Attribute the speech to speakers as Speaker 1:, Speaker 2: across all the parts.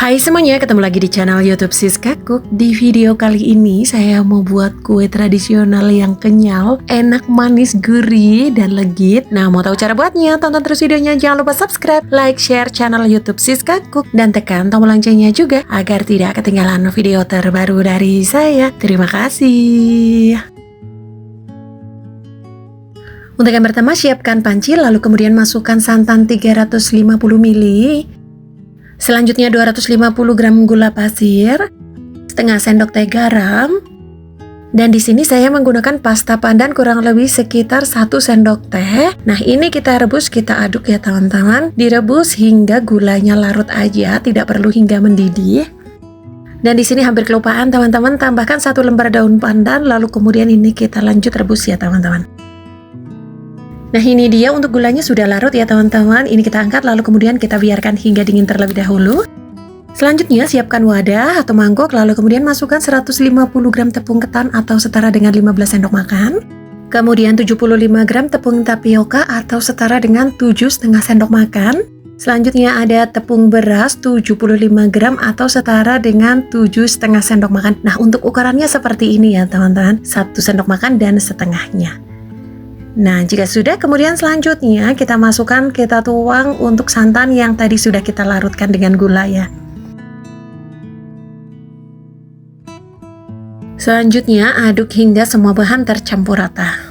Speaker 1: Hai semuanya, ketemu lagi di channel YouTube Siska Cook. Di video kali ini saya mau buat kue tradisional yang kenyal, enak, manis, gurih, dan legit. Nah, mau tahu cara buatnya? Tonton terus videonya. Jangan lupa subscribe, like, share channel YouTube Siska Cook, dan tekan tombol loncengnya juga agar tidak ketinggalan video terbaru dari saya. Terima kasih. Untuk yang pertama, siapkan panci, lalu kemudian masukkan santan 350 ml. Selanjutnya 250 gram gula pasir, setengah sendok teh garam, dan di sini saya menggunakan pasta pandan kurang lebih sekitar 1 sendok teh. Nah, ini kita rebus, kita aduk ya teman-teman. Direbus hingga gulanya larut aja, tidak perlu hingga mendidih. Dan di sini hampir kelupaan teman-teman, tambahkan 1 lembar daun pandan, lalu kemudian ini kita lanjut rebus ya teman-teman. Nah, ini dia untuk gulanya sudah larut ya teman-teman. Ini kita angkat lalu kemudian kita biarkan hingga dingin terlebih dahulu. Selanjutnya siapkan wadah atau mangkok, lalu kemudian masukkan 150 gram tepung ketan atau setara dengan 15 sendok makan. Kemudian 75 gram tepung tapioka atau setara dengan 7,5 sendok makan. Selanjutnya ada tepung beras 75 gram atau setara dengan 7,5 sendok makan. Nah, untuk ukurannya seperti ini ya teman-teman, 1 sendok makan dan setengahnya. Nah, jika sudah, kemudian selanjutnya kita masukkan, kita tuang untuk santan yang tadi sudah kita larutkan dengan gula ya. Selanjutnya aduk hingga semua bahan tercampur rata.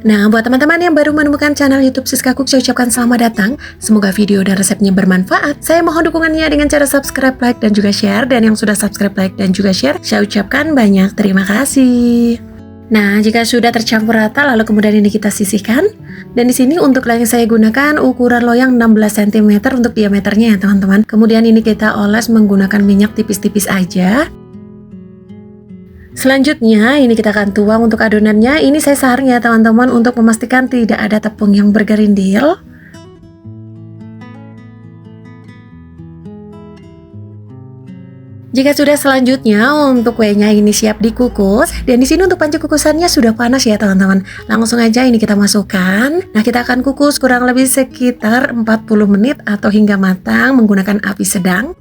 Speaker 1: Nah, buat teman-teman yang baru menemukan channel YouTube Siska Cook, saya ucapkan selamat datang. Semoga video dan resepnya bermanfaat. Saya mohon dukungannya dengan cara subscribe, like, dan juga share. Dan yang sudah subscribe, like, dan juga share, saya ucapkan banyak terima kasih. Nah, jika sudah tercampur rata, lalu kemudian ini kita sisihkan. Dan di sini untuk yang saya gunakan ukuran loyang 16 cm untuk diameternya ya teman-teman. Kemudian ini kita oles menggunakan minyak tipis-tipis aja. Selanjutnya ini kita akan tuang untuk adonannya. Ini saya saring ya teman-teman untuk memastikan tidak ada tepung yang bergerindil. Jika sudah, selanjutnya untuk kuenya ini siap dikukus, dan di sini untuk panci kukusannya sudah panas ya teman-teman. Langsung aja ini kita masukkan. Nah, kita akan kukus kurang lebih sekitar 40 menit atau hingga matang menggunakan api sedang.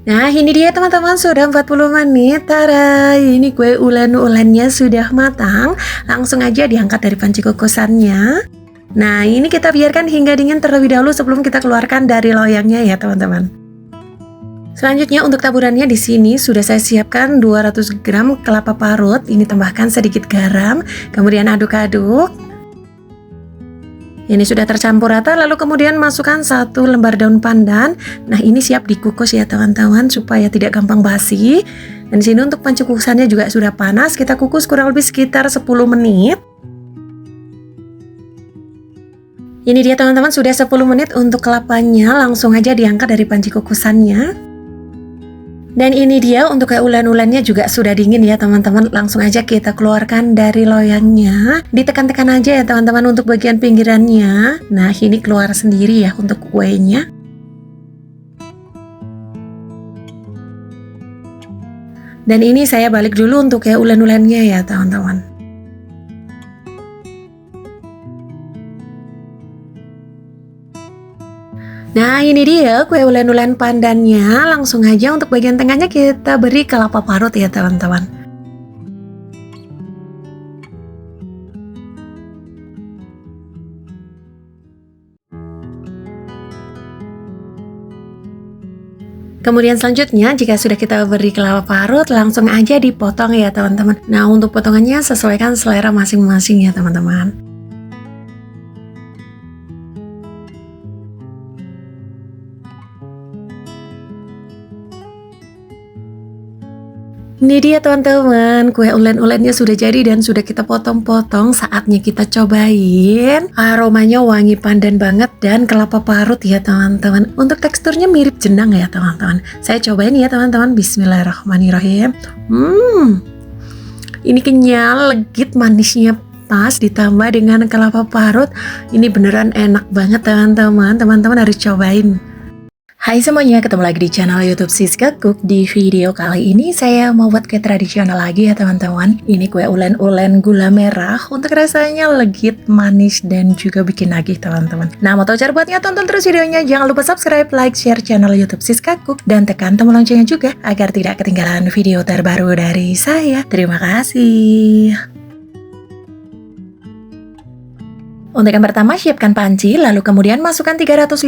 Speaker 1: Nah, ini dia teman-teman, sudah 40 menit. Tada, ini kue ulen-ulennya sudah matang. Langsung aja diangkat dari panci kukusannya. Nah, ini kita biarkan hingga dingin terlebih dahulu sebelum kita keluarkan dari loyangnya ya teman-teman. Selanjutnya untuk taburannya di sini sudah saya siapkan 200 gram kelapa parut. Ini tambahkan sedikit garam, kemudian aduk-aduk. Ini sudah tercampur rata, lalu kemudian masukkan 1 lembar daun pandan. Nah, ini siap dikukus ya teman-teman supaya tidak gampang basi. Dan di sini untuk panci kukusannya juga sudah panas. Kita kukus kurang lebih sekitar 10 menit. Ini dia teman-teman, sudah 10 menit untuk kelapanya, langsung aja diangkat dari panci kukusannya. Dan ini dia untuk kue ulen-ulennya juga sudah dingin ya teman-teman, langsung aja kita keluarkan dari loyangnya. Ditekan-tekan aja ya teman-teman untuk bagian pinggirannya. Nah, ini keluar sendiri ya untuk kuenya. Dan ini saya balik dulu untuk kue ulen-ulennya ya teman-teman. Nah, ini dia kue ulen-ulen pandannya. Langsung aja untuk bagian tengahnya kita beri kelapa parut ya teman-teman. Kemudian selanjutnya jika sudah kita beri kelapa parut, langsung aja dipotong ya teman-teman. Nah, untuk potongannya sesuaikan selera masing-masing ya teman-teman. Ini dia teman-teman, kue ulen-ulennya sudah jadi dan sudah kita potong-potong. Saatnya kita cobain. Aromanya wangi pandan banget dan kelapa parut ya teman-teman. Untuk teksturnya mirip jenang ya teman-teman. Saya cobain ya teman-teman. Bismillahirrahmanirrahim. Ini kenyal, legit, manisnya pas, ditambah dengan kelapa parut. Ini beneran enak banget teman-teman. Teman-teman harus cobain. Hai semuanya, ketemu lagi di channel YouTube Siska Cook. Di video kali ini saya mau buat kue tradisional lagi ya teman-teman. Ini kue ulen-ulen gula merah untuk rasanya legit, manis, dan juga bikin nagih teman-teman. Nah, mau tahu cara buatnya? Tonton terus videonya. Jangan lupa subscribe, like, share channel YouTube Siska Cook, dan tekan tombol loncengnya juga agar tidak ketinggalan video terbaru dari saya. Terima kasih. Untuk yang pertama, siapkan panci, lalu kemudian masukkan 350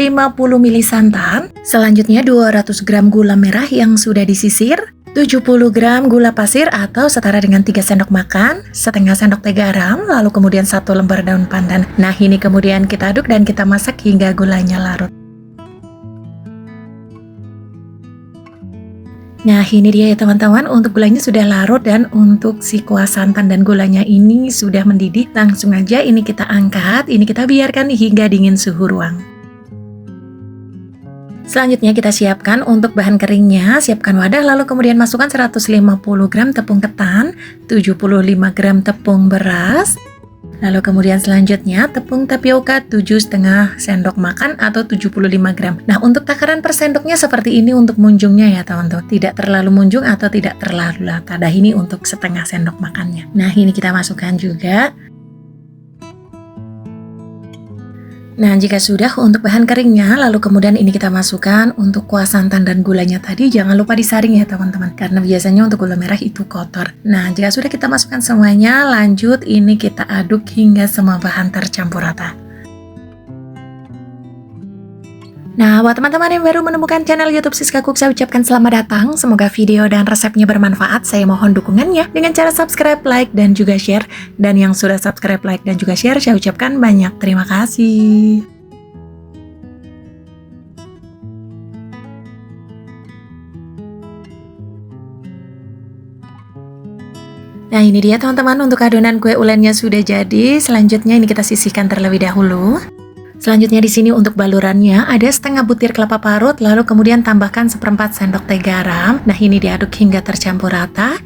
Speaker 1: ml santan, selanjutnya 200 gram gula merah yang sudah disisir, 70 gram gula pasir atau setara dengan 3 sendok makan, setengah sendok teh garam, lalu kemudian 1 lembar daun pandan. Nah, ini kemudian kita aduk dan kita masak hingga gulanya larut. Nah, ini dia ya teman-teman, untuk gulanya sudah larut dan untuk si kuah santan dan gulanya ini sudah mendidih. Langsung aja ini kita angkat, ini kita biarkan hingga dingin suhu ruang. Selanjutnya kita siapkan untuk bahan keringnya, siapkan wadah lalu kemudian masukkan 150 gram tepung ketan, 75 gram tepung beras, lalu kemudian selanjutnya tepung tapioka 7,5 sendok makan atau 75 gram. Nah, untuk takaran per sendoknya seperti ini untuk munjungnya ya teman-teman. Tidak terlalu munjung atau tidak terlalu lata. Nah, ini untuk setengah sendok makannya. Nah, ini kita masukkan juga. Nah, jika sudah untuk bahan keringnya, lalu kemudian ini kita masukkan untuk kuah santan dan gulanya tadi. Jangan lupa disaring ya teman-teman, karena biasanya untuk gula merah itu kotor. Nah, jika sudah kita masukkan semuanya, lanjut ini kita aduk hingga semua bahan tercampur rata. Nah, buat teman-teman yang baru menemukan channel YouTube Siska Cook, saya ucapkan selamat datang. Semoga video dan resepnya bermanfaat. Saya mohon dukungannya dengan cara subscribe, like, dan juga share. Dan yang sudah subscribe, like, dan juga share, saya ucapkan banyak terima kasih. Nah, ini dia teman-teman, untuk adonan kue ulennya sudah jadi. Selanjutnya ini kita sisihkan terlebih dahulu. Selanjutnya di sini untuk balurannya ada setengah butir kelapa parut, lalu kemudian tambahkan 1/4 sendok teh garam. Nah, ini diaduk hingga tercampur rata.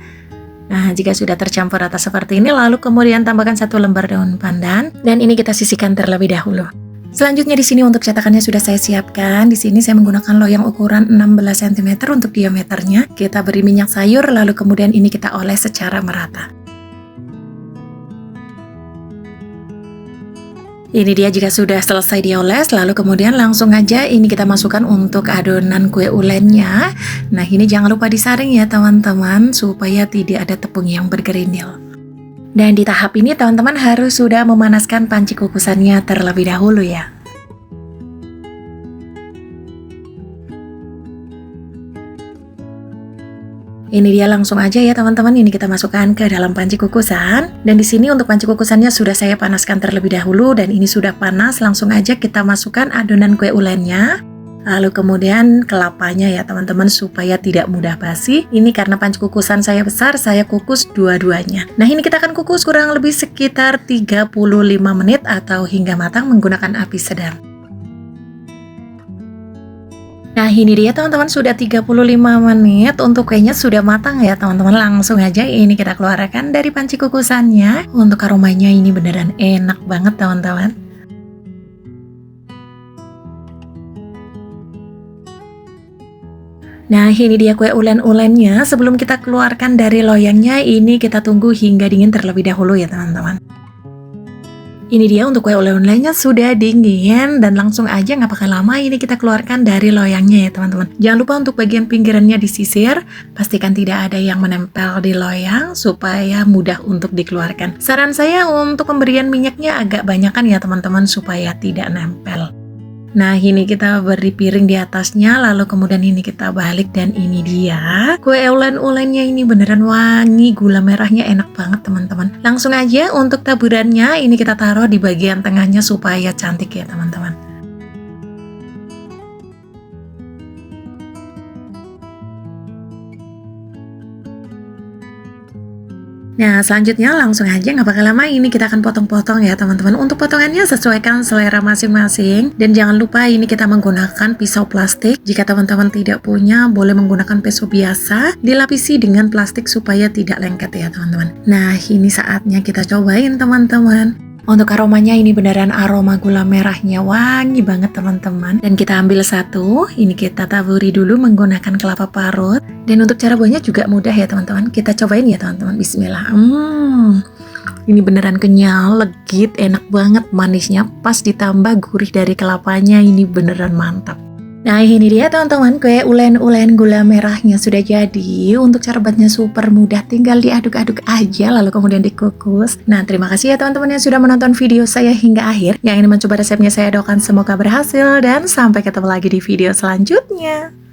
Speaker 1: Nah, jika sudah tercampur rata seperti ini, lalu kemudian tambahkan 1 lembar daun pandan dan ini kita sisihkan terlebih dahulu. Selanjutnya di sini untuk cetakannya sudah saya siapkan. Di sini saya menggunakan loyang ukuran 16 cm untuk diameternya. Kita beri minyak sayur lalu kemudian ini kita oles secara merata. Ini dia jika sudah selesai dioles, lalu kemudian langsung aja ini kita masukkan untuk adonan kue ulennya. Nah, ini jangan lupa disaring ya teman-teman, supaya tidak ada tepung yang bergerindil. Dan di tahap ini teman-teman harus sudah memanaskan panci kukusannya terlebih dahulu ya. Ini dia langsung aja ya teman-teman, ini kita masukkan ke dalam panci kukusan. Dan di sini untuk panci kukusannya sudah saya panaskan terlebih dahulu dan ini sudah panas. Langsung aja kita masukkan adonan kue ulennya. Lalu kemudian kelapanya ya teman-teman, supaya tidak mudah basi. Ini karena panci kukusan saya besar, saya kukus dua-duanya. Nah, ini kita akan kukus kurang lebih sekitar 35 menit atau hingga matang menggunakan api sedang. Nah, ini dia teman-teman, sudah 35 menit, untuk kuenya sudah matang ya teman-teman. Langsung aja ini kita keluarkan dari panci kukusannya. Untuk aromanya ini beneran enak banget teman-teman. Nah, ini dia kue ulen-ulennya. Sebelum kita keluarkan dari loyangnya, ini kita tunggu hingga dingin terlebih dahulu ya teman-teman. Ini dia untuk kue ulen-ulennya sudah dingin dan langsung aja nggak pakai lama ini kita keluarkan dari loyangnya ya teman-teman. Jangan lupa untuk bagian pinggirannya disisir, pastikan tidak ada yang menempel di loyang supaya mudah untuk dikeluarkan. Saran saya untuk pemberian minyaknya agak banyakan ya teman-teman supaya tidak nempel. Nah, ini kita beri piring di atasnya, lalu kemudian ini kita balik dan ini dia. Kue ulen-ulennya ini beneran wangi, gula merahnya enak banget teman-teman. Langsung aja untuk taburannya ini kita taruh di bagian tengahnya supaya cantik ya teman-teman. Nah, selanjutnya langsung aja nggak pakai lama ini kita akan potong-potong ya teman-teman. Untuk potongannya sesuaikan selera masing-masing. Dan jangan lupa ini kita menggunakan pisau plastik. Jika teman-teman tidak punya, boleh menggunakan pisau biasa. Dilapisi dengan plastik supaya tidak lengket ya teman-teman. Nah, ini saatnya kita cobain teman-teman. Untuk aromanya ini beneran aroma gula merahnya wangi banget teman-teman. Dan kita ambil satu, ini kita taburi dulu menggunakan kelapa parut. Dan untuk cara buatnya juga mudah ya teman-teman. Kita cobain ya teman-teman, bismillah. Ini beneran kenyal, legit, enak banget, manisnya pas ditambah gurih dari kelapanya, ini beneran mantap. Nah ini dia teman-teman, kue ulen-ulen gula merahnya sudah jadi. Untuk cara buatnya super mudah, tinggal diaduk-aduk aja lalu kemudian dikukus. Nah terima kasih ya teman-teman yang sudah menonton video saya hingga akhir. Yang ingin mencoba resepnya saya doakan semoga berhasil dan sampai ketemu lagi di video selanjutnya.